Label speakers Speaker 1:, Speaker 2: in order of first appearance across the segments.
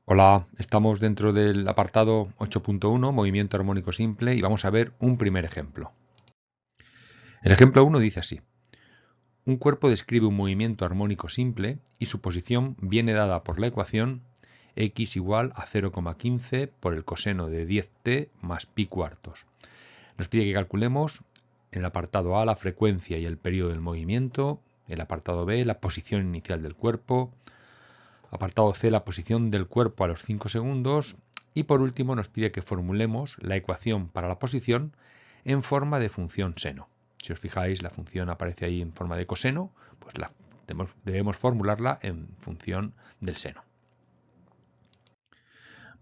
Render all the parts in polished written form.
Speaker 1: Hola, estamos dentro del apartado 8.1, movimiento armónico simple, y vamos a ver un primer ejemplo. El ejemplo 1 dice así: un cuerpo describe un movimiento armónico simple y su posición viene dada por la ecuación x igual a 0,15 por el coseno de 10t más pi cuartos. Nos pide que calculemos en el apartado A la frecuencia y el periodo del movimiento, el apartado B la posición inicial del cuerpo, apartado C la posición del cuerpo a los 5 segundos y por último nos pide que formulemos la ecuación para la posición en forma de función seno. Si os fijáis, la función aparece ahí en forma de coseno, pues debemos formularla en función del seno.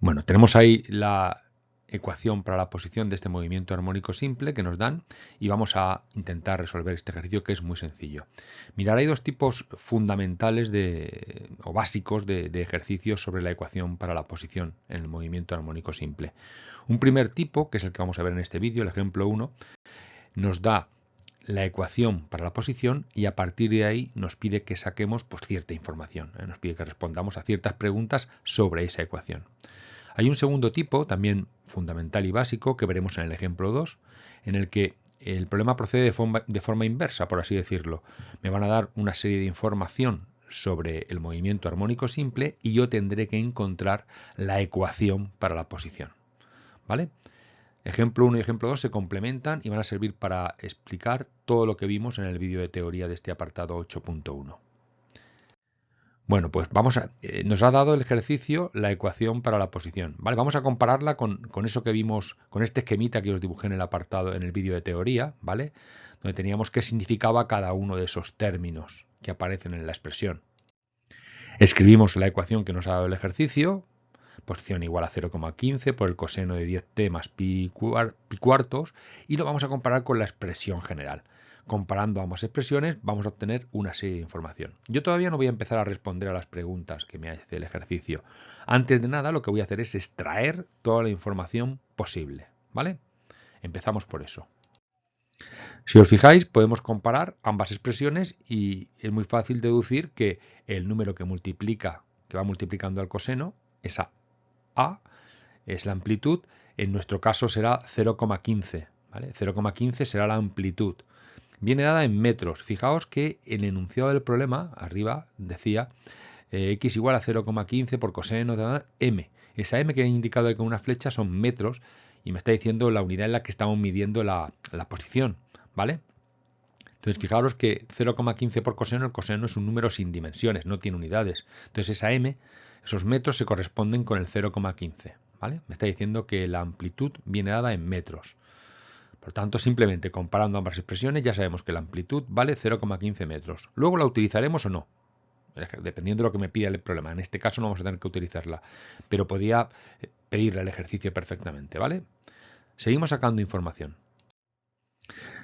Speaker 1: Bueno, tenemos ahí la ecuación para la posición de este movimiento armónico simple que nos dan y vamos a intentar resolver este ejercicio, que es muy sencillo. Mirad, hay dos tipos fundamentales o básicos de ejercicios sobre la ecuación para la posición en el movimiento armónico simple. Un primer tipo, que es el que vamos a ver en este vídeo, el ejemplo 1, nos da la ecuación para la posición y a partir de ahí nos pide que saquemos cierta información, nos pide que respondamos a ciertas preguntas sobre esa ecuación. Hay un segundo tipo, también fundamental y básico, que veremos en el ejemplo 2, en el que el problema procede de forma inversa, por así decirlo. Me van a dar una serie de información sobre el movimiento armónico simple y yo tendré que encontrar la ecuación para la posición. ¿Vale? Ejemplo 1 y ejemplo 2 se complementan y van a servir para explicar todo lo que vimos en el vídeo de teoría de este apartado 8.1. Bueno, pues nos ha dado el ejercicio la ecuación para la posición. ¿Vale? Vamos a compararla con eso que vimos, con este esquemita que os dibujé en el apartado, en el vídeo de teoría, ¿vale? Donde teníamos qué significaba cada uno de esos términos que aparecen en la expresión. Escribimos la ecuación que nos ha dado el ejercicio, posición igual a 0,15 por el coseno de 10t más pi cuartos, y lo vamos a comparar con la expresión general. Comparando ambas expresiones vamos a obtener una serie de información. Yo todavía no voy a empezar a responder a las preguntas que me hace el ejercicio. Antes de nada, lo que voy a hacer es extraer toda la información posible, ¿vale? Empezamos por eso. Si os fijáis, podemos comparar ambas expresiones y es muy fácil deducir que el número que va multiplicando al coseno, esa a, es la amplitud. En nuestro caso será 0,15, ¿vale? 0,15 será la amplitud. Viene dada en metros. Fijaos que en el enunciado del problema, arriba, decía x igual a 0,15 por coseno de m. Esa m que he indicado ahí con una flecha son metros y me está diciendo la unidad en la que estamos midiendo la posición, ¿vale? Entonces fijaros que 0,15 por coseno, el coseno es un número sin dimensiones, no tiene unidades. Entonces esa m, esos metros se corresponden con el 0,15, ¿vale? Me está diciendo que la amplitud viene dada en metros. Por tanto, simplemente comparando ambas expresiones ya sabemos que la amplitud vale 0,15 metros. Luego la utilizaremos o no, dependiendo de lo que me pida el problema. En este caso no vamos a tener que utilizarla, pero podría pedirle el ejercicio perfectamente, ¿vale? Seguimos sacando información.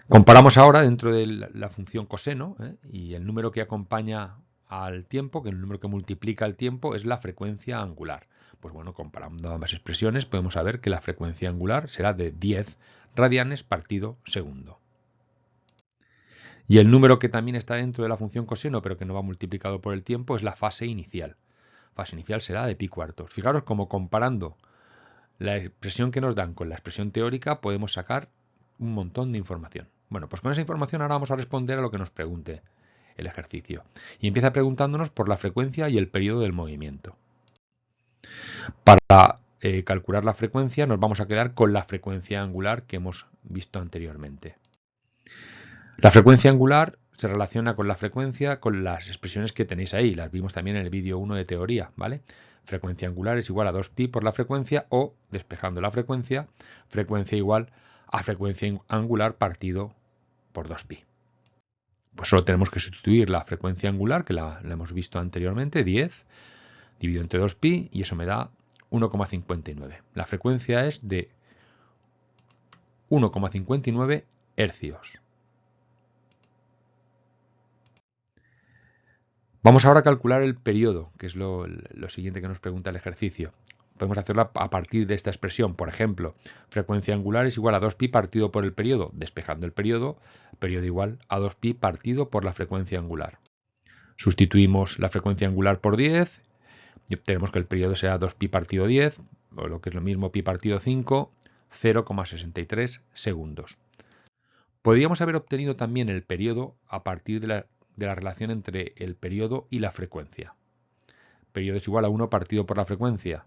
Speaker 1: Comparamos ahora dentro de la función coseno, y el número que acompaña al tiempo, que el número que multiplica el tiempo, es la frecuencia angular. Pues bueno, comparando ambas expresiones podemos saber que la frecuencia angular será de 10 radianes partido segundo. Y el número que también está dentro de la función coseno, pero que no va multiplicado por el tiempo, es la fase inicial. Fase inicial será de pi cuartos. Fijaros cómo comparando la expresión que nos dan con la expresión teórica podemos sacar un montón de información. Bueno, pues con esa información ahora vamos a responder a lo que nos pregunte el ejercicio. Y empieza preguntándonos por la frecuencia y el periodo del movimiento. Para calcular la frecuencia nos vamos a quedar con la frecuencia angular que hemos visto anteriormente. La frecuencia angular se relaciona con la frecuencia con las expresiones que tenéis ahí. Las vimos también en el vídeo 1 de teoría, ¿vale? Frecuencia angular es igual a 2pi por la frecuencia o, despejando la frecuencia igual a frecuencia angular partido por 2pi. Pues solo tenemos que sustituir la frecuencia angular, que la hemos visto anteriormente, 10, dividido entre 2pi, y eso me da 1,59. La frecuencia es de 1,59 hercios. Vamos ahora a calcular el periodo, que es lo siguiente que nos pregunta el ejercicio. Podemos hacerlo a partir de esta expresión. Por ejemplo, frecuencia angular es igual a 2pi partido por el periodo. Despejando el periodo igual a 2pi partido por la frecuencia angular. Sustituimos la frecuencia angular por 10 Y obtenemos que el periodo sea 2pi partido 10, o lo que es lo mismo pi partido 5, 0,63 segundos. Podríamos haber obtenido también el periodo a partir de la relación entre el periodo y la frecuencia. Periodo es igual a 1 partido por la frecuencia.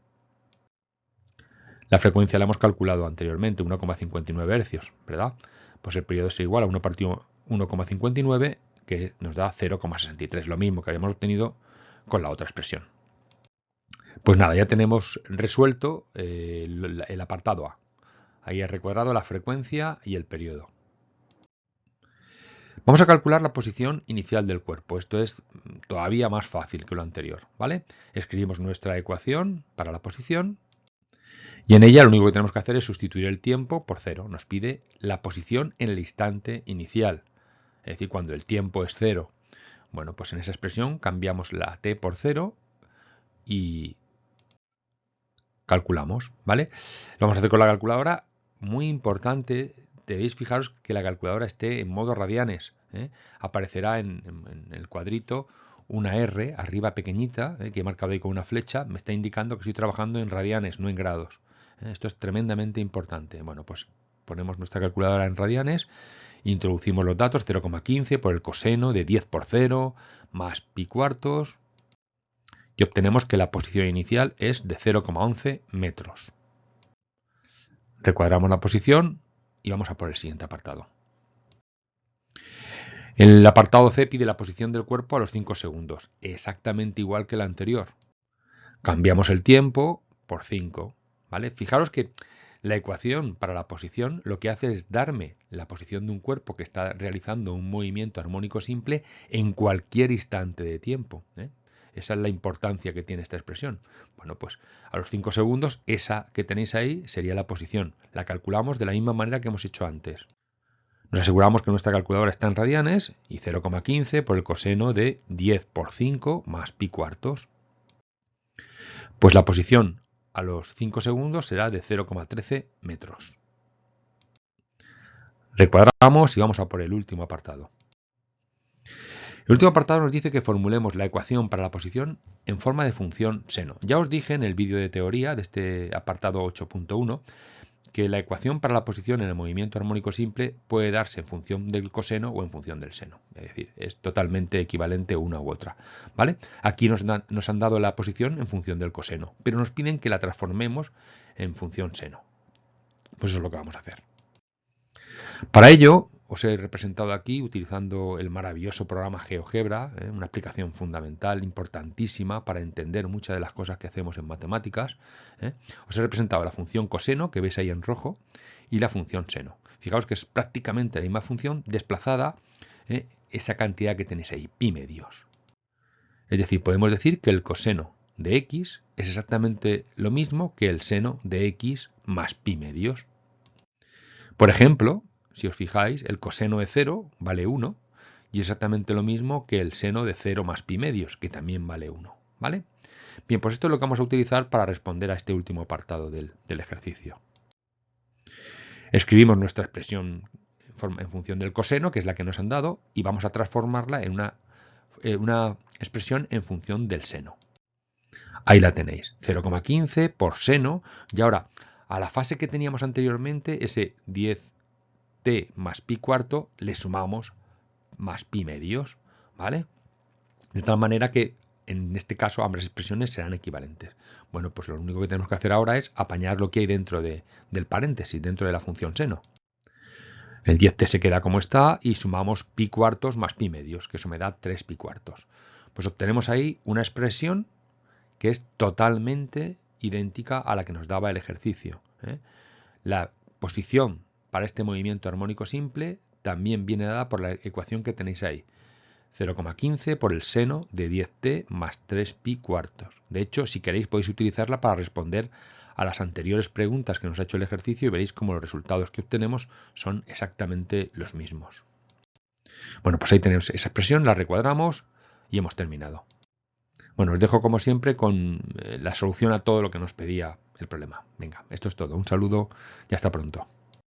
Speaker 1: La frecuencia la hemos calculado anteriormente, 1,59 Hz, ¿verdad? Pues el periodo es igual a 1 partido 1,59, que nos da 0,63, lo mismo que habíamos obtenido con la otra expresión. Pues nada, ya tenemos resuelto el apartado A. Ahí he recuadrado la frecuencia y el periodo. Vamos a calcular la posición inicial del cuerpo. Esto es todavía más fácil que lo anterior, ¿vale? Escribimos nuestra ecuación para la posición y en ella lo único que tenemos que hacer es sustituir el tiempo por 0. Nos pide la posición en el instante inicial, es decir, cuando el tiempo es 0. Bueno, pues en esa expresión cambiamos la t por 0 y calculamos, ¿vale? Lo vamos a hacer con la calculadora. Muy importante, debéis fijaros que la calculadora esté en modo radianes, ¿eh? Aparecerá en el cuadrito una R arriba pequeñita, que he marcado ahí con una flecha, me está indicando que estoy trabajando en radianes, no en grados. Esto es tremendamente importante. Bueno, pues ponemos nuestra calculadora en radianes, introducimos los datos, 0,15 por el coseno de 10 por 0 más pi cuartos, y obtenemos que la posición inicial es de 0,11 metros. Recuadramos la posición y vamos a por el siguiente apartado. El apartado C pide la posición del cuerpo a los 5 segundos, exactamente igual que el anterior. Cambiamos el tiempo por 5, ¿vale? Fijaros que la ecuación para la posición lo que hace es darme la posición de un cuerpo que está realizando un movimiento armónico simple en cualquier instante de tiempo, ¿eh? Esa es la importancia que tiene esta expresión. Bueno, pues a los 5 segundos, esa que tenéis ahí sería la posición. La calculamos de la misma manera que hemos hecho antes. Nos aseguramos que nuestra calculadora está en radianes y 0,15 por el coseno de 10 por 5 más pi cuartos. Pues la posición a los 5 segundos será de 0,13 metros. Recuadramos y vamos a por el último apartado. El último apartado nos dice que formulemos la ecuación para la posición en forma de función seno. Ya os dije en el vídeo de teoría de este apartado 8.1 que la ecuación para la posición en el movimiento armónico simple puede darse en función del coseno o en función del seno. Es decir, es totalmente equivalente una u otra, ¿vale? Aquí nos han dado la posición en función del coseno, pero nos piden que la transformemos en función seno. Pues eso es lo que vamos a hacer. Para ello, os he representado aquí utilizando el maravilloso programa GeoGebra, una aplicación fundamental, importantísima para entender muchas de las cosas que hacemos en matemáticas. Os he representado la función coseno, que veis ahí en rojo, y la función seno. Fijaos que es prácticamente la misma función desplazada, esa cantidad que tenéis ahí, pi medios. Es decir, podemos decir que el coseno de x es exactamente lo mismo que el seno de x más pi medios. Por ejemplo, si os fijáis, el coseno de 0 vale 1 y exactamente lo mismo que el seno de 0 más pi medios, que también vale 1, ¿vale? Bien, pues esto es lo que vamos a utilizar para responder a este último apartado del ejercicio. Escribimos nuestra expresión en función del coseno, que es la que nos han dado, y vamos a transformarla en una expresión en función del seno. Ahí la tenéis, 0,15 por seno, y ahora a la fase que teníamos anteriormente, ese 10t más pi cuarto, le sumamos más pi medios, ¿vale? De tal manera que en este caso ambas expresiones serán equivalentes. Bueno, pues lo único que tenemos que hacer ahora es apañar lo que hay dentro del paréntesis, dentro de la función seno. El 10t se queda como está y sumamos pi cuartos más pi medios, que eso me da 3 pi cuartos. Pues obtenemos ahí una expresión que es totalmente idéntica a la que nos daba el ejercicio. La posición para este movimiento armónico simple también viene dada por la ecuación que tenéis ahí. 0,15 por el seno de 10t más 3 pi cuartos. De hecho, si queréis podéis utilizarla para responder a las anteriores preguntas que nos ha hecho el ejercicio y veréis cómo los resultados que obtenemos son exactamente los mismos. Bueno, pues ahí tenemos esa expresión, la recuadramos y hemos terminado. Bueno, os dejo como siempre con la solución a todo lo que nos pedía el problema. Venga, esto es todo. Un saludo y hasta pronto.